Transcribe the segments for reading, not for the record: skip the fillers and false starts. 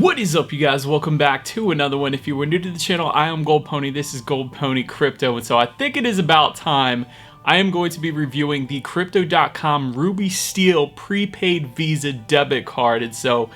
What is up, you guys? Welcome back to another one. If you were new to the channel, I am goldpony. This is goldpony crypto, and so I think it is about time. I am going to be reviewing the Crypto.com Ruby Steel prepaid Visa debit card, and so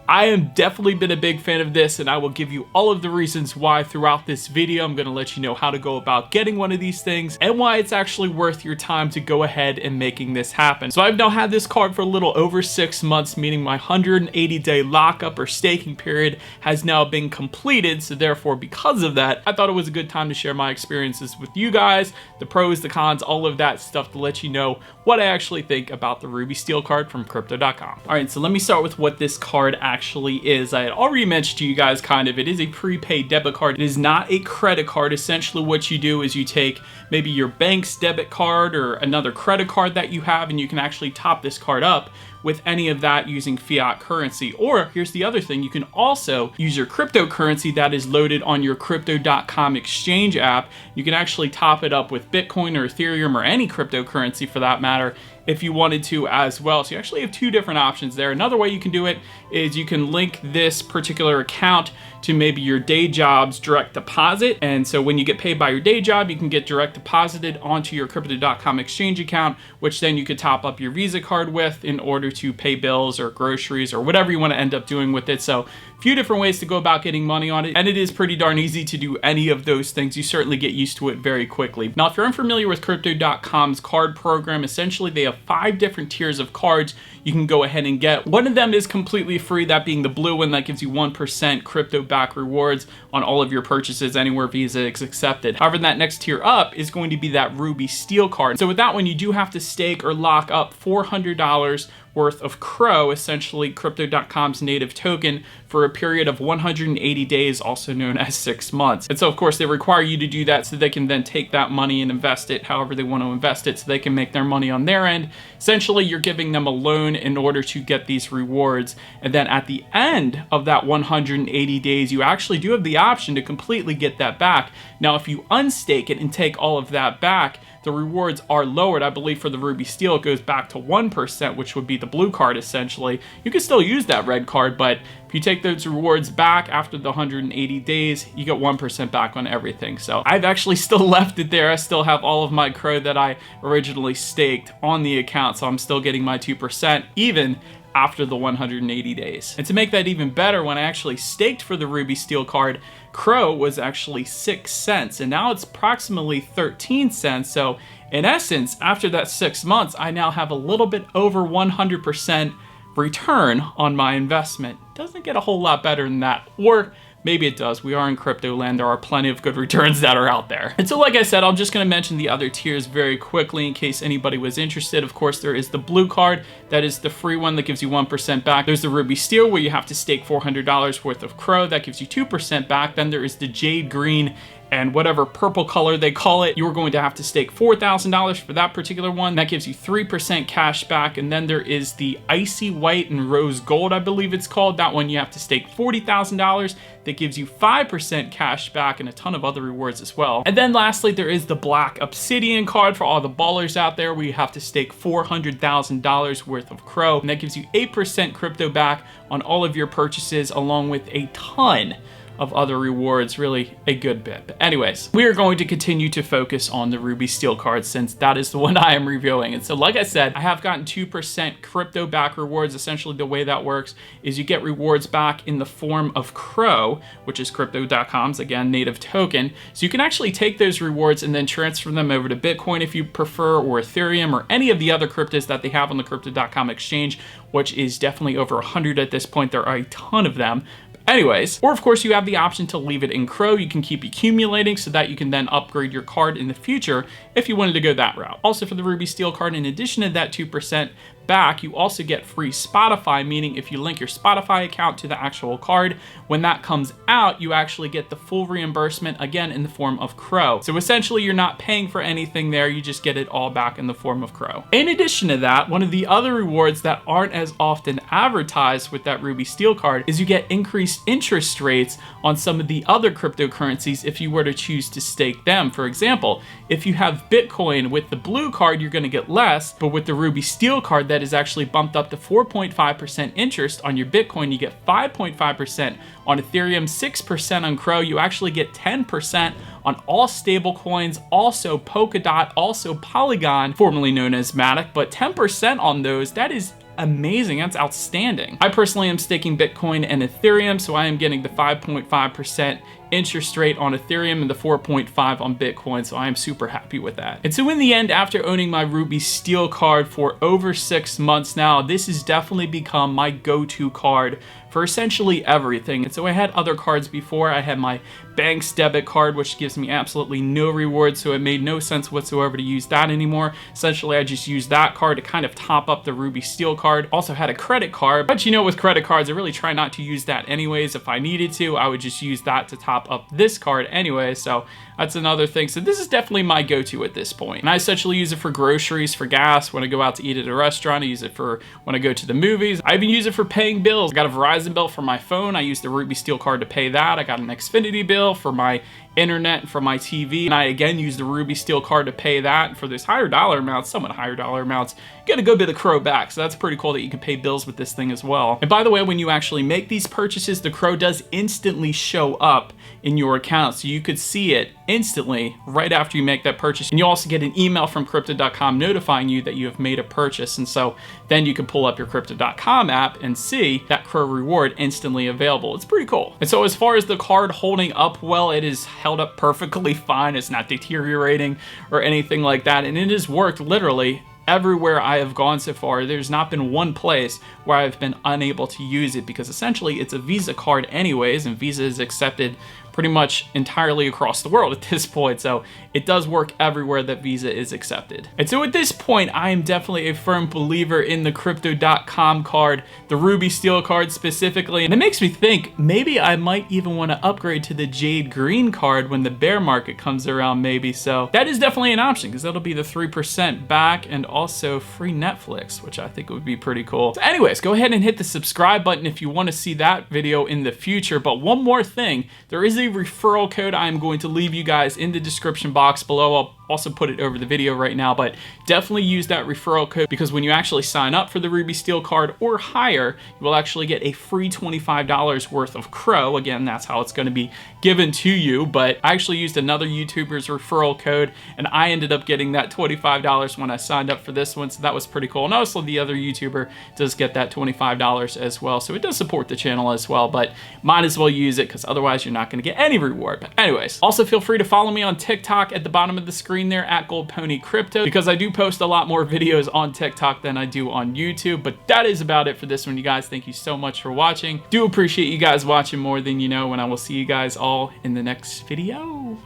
I am definitely been a big fan of this, and I will give you all of the reasons why throughout this video. I'm going to let you know how to go about getting one of these things and why it's actually worth your time to go ahead and making this happen. So I've now had this card for a little over 6 months, meaning my 180-day lockup or staking period has now been completed. So therefore, because of that, I thought it was a good time to share my experiences with you guys, the pros, the cons, all of that stuff to let you know what I actually think about the Ruby Steel card from Crypto.com. All right, so let me start with what this card actually is. I had already mentioned to you guys it is a prepaid debit card. It is not a credit card. Essentially what you do is you take maybe your bank's debit card or another credit card that you have, and you can actually top this card up with any of that using fiat currency. Or here's the other thing, you can also use your cryptocurrency that is loaded on your Crypto.com exchange app. You can actually top it up with Bitcoin or Ethereum or any cryptocurrency for that matter if you wanted to as well. So you actually have two different options there. Another way you can do it is you can link this particular account to maybe your day job's direct deposit. And so when you get paid by your day job, you can get direct deposited onto your Crypto.com exchange account, which then you could top up your Visa card with in order to pay bills or groceries or whatever you want to end up doing with it. So a few different ways to go about getting money on it, and it is pretty darn easy to do any of those things. You certainly get used to it very quickly. Now, if you're unfamiliar with Crypto.com's card program, essentially they have 5 different tiers of cards you can go ahead and get. One of them is completely free, that being the blue one that gives you 1% crypto back rewards on all of your purchases anywhere Visa is accepted. However, that next tier up is going to be that Ruby Steel card. So with that one, you do have to stake or lock up $400 worth of CRO, essentially Crypto.com's native token, for a period of 180 days, also known as 6 months. And so of course they require you to do that so they can then take that money and invest it however they want to invest it so they can make their money on their end. Essentially, you're giving them a loan in order to get these rewards. And then at the end of that 180 days, you actually do have the option to completely get that back. Now, if you unstake it and take all of that back, the rewards are lowered. I believe for the Ruby Steel, it goes back to 1%, which would be the blue card essentially. You can still use that red card, but if you take those rewards back after the 180 days, you get 1% back on everything. So I've actually still left it there. I still have all of my CRO that I originally staked on the account, so I'm still getting my 2% even after the 180 days. And to make that even better, when I actually staked for the Ruby Steel card, CRO was actually 6 cents, and now it's approximately 13 cents. So in essence, after that 6 months, I now have a little bit over 100% return on my investment. Doesn't get a whole lot better than that, or maybe it does. We are in crypto land. There are plenty of good returns that are out there. And so like I said, I'm just going to mention the other tiers very quickly in case anybody was interested. Of course, there is the blue card. That is the free one that gives you 1% back. There's the Ruby Steel where you have to stake $400 worth of CRO. That gives you 2% back. Then there is the jade green and whatever purple color they call it. You're going to have to stake $4,000 for that particular one. That gives you 3% cash back. And then there is the icy white and rose gold, I believe it's called. That one you have to stake $40,000. That gives you 5% cash back and a ton of other rewards as well. And then lastly, there is the black obsidian card for all the ballers out there where you have to stake $400,000 worth of CRO. And that gives you 8% crypto back on all of your purchases, along with a ton of other rewards, really a good bit. But anyways, we are going to continue to focus on the Ruby Steel card since that is the one I am reviewing. And so like I said, I have gotten 2% crypto back rewards. Essentially the way that works is you get rewards back in the form of CRO, which is Crypto.com's, again, native token. So you can actually take those rewards and then transfer them over to Bitcoin if you prefer, or Ethereum, or any of the other cryptos that they have on the Crypto.com exchange, which is definitely over 100 at this point. There are a ton of them. Anyways, or of course you have the option to leave it in CRO. You can keep accumulating so that you can then upgrade your card in the future if you wanted to go that route. Also for the Ruby Steel card, in addition to that 2% back, you also get free Spotify, meaning if you link your Spotify account to the actual card, when that comes out, you actually get the full reimbursement, again, in the form of CRO. So essentially, you're not paying for anything there, you just get it all back in the form of CRO. In addition to that, one of the other rewards that aren't as often advertised with that Ruby Steel card is you get increased interest rates on some of the other cryptocurrencies if you were to choose to stake them. For example, if you have Bitcoin with the blue card, you're going to get less, but with the Ruby Steel card, that that is actually bumped up to 4.5% interest on your Bitcoin. You get 5.5% on Ethereum, 6% on Crow. You actually get 10% on all stable coins, also Polkadot, also Polygon, formerly known as Matic, but 10% on those, that is amazing. That's outstanding. I personally am staking Bitcoin and Ethereum, so I am getting the 5.5% interest rate on Ethereum and the 4.5 on Bitcoin, so I am super happy with that. And so in the end, after owning my Ruby Steel card for over 6 months now, this has definitely become my go-to card for essentially everything. And so I had other cards before. I had my bank's debit card, which gives me absolutely no rewards, so it made no sense whatsoever to use that anymore. Essentially, I just used that card to kind of top up the Ruby Steel card. Also had a credit card, but you know, with credit cards, I really try not to use that anyways. If I needed to, I would just use that to top up this card anyway, so that's another thing. So this is definitely my go-to at this point. And I essentially use it for groceries, for gas, when I go out to eat at a restaurant. I use it for when I go to the movies. I even use it for paying bills. I got a Verizon bill for my phone. I use the Ruby Steel card to pay that. I got an Xfinity bill for my internet, for my TV, and I again use the Ruby Steel card to pay that. For those higher dollar amounts, somewhat higher dollar amounts, you get a good bit of Crow back, so that's pretty cool that you can pay bills with this thing as well. And by the way, when you actually make these purchases, the Crow does instantly show up in your account, so you could see it instantly right after you make that purchase. And you also get an email from Crypto.com notifying you that you have made a purchase, and so then you can pull up your Crypto.com app and see that Crow reward instantly available. It's pretty cool. And so as far as the card holding up well, it is held up perfectly fine. It's not deteriorating or anything like that, and it has worked literally everywhere I have gone so far. There's not been one place where I've been unable to use it, because essentially it's a Visa card anyways, and Visa is accepted pretty much entirely across the world at this point, so it does work everywhere that Visa is accepted. And so at this point, I am definitely a firm believer in the Crypto.com card, the Ruby Steel card specifically, and it makes me think maybe I might even want to upgrade to the Jade Green card when the bear market comes around maybe. So that is definitely an option, because that'll be the 3% back and also free Netflix, which I think would be pretty cool. So anyways, go ahead and hit the subscribe button if you want to see that video in the future. But one more thing, there is a referral code I'm going to leave you guys in the description box below. I'll also put it over the video right now, but definitely use that referral code, because when you actually sign up for the Ruby Steel card or higher, you will actually get a free $25 worth of Crow. Again, that's how it's going to be given to you, but I actually used another YouTuber's referral code, and I ended up getting that $25 when I signed up for this one, so that was pretty cool. And also the other YouTuber does get that $25 as well, so it does support the channel as well, but might as well use it, because otherwise you're not going to get any reward. But anyways, also feel free to follow me on TikTok at the bottom of the screen there at goldpony crypto, because I do post a lot more videos on TikTok than I do on YouTube. But that is about it for this one, you guys. Thank you so much for watching. Do appreciate you guys watching more than you know, and I will see you guys all in the next video.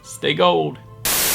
Stay gold.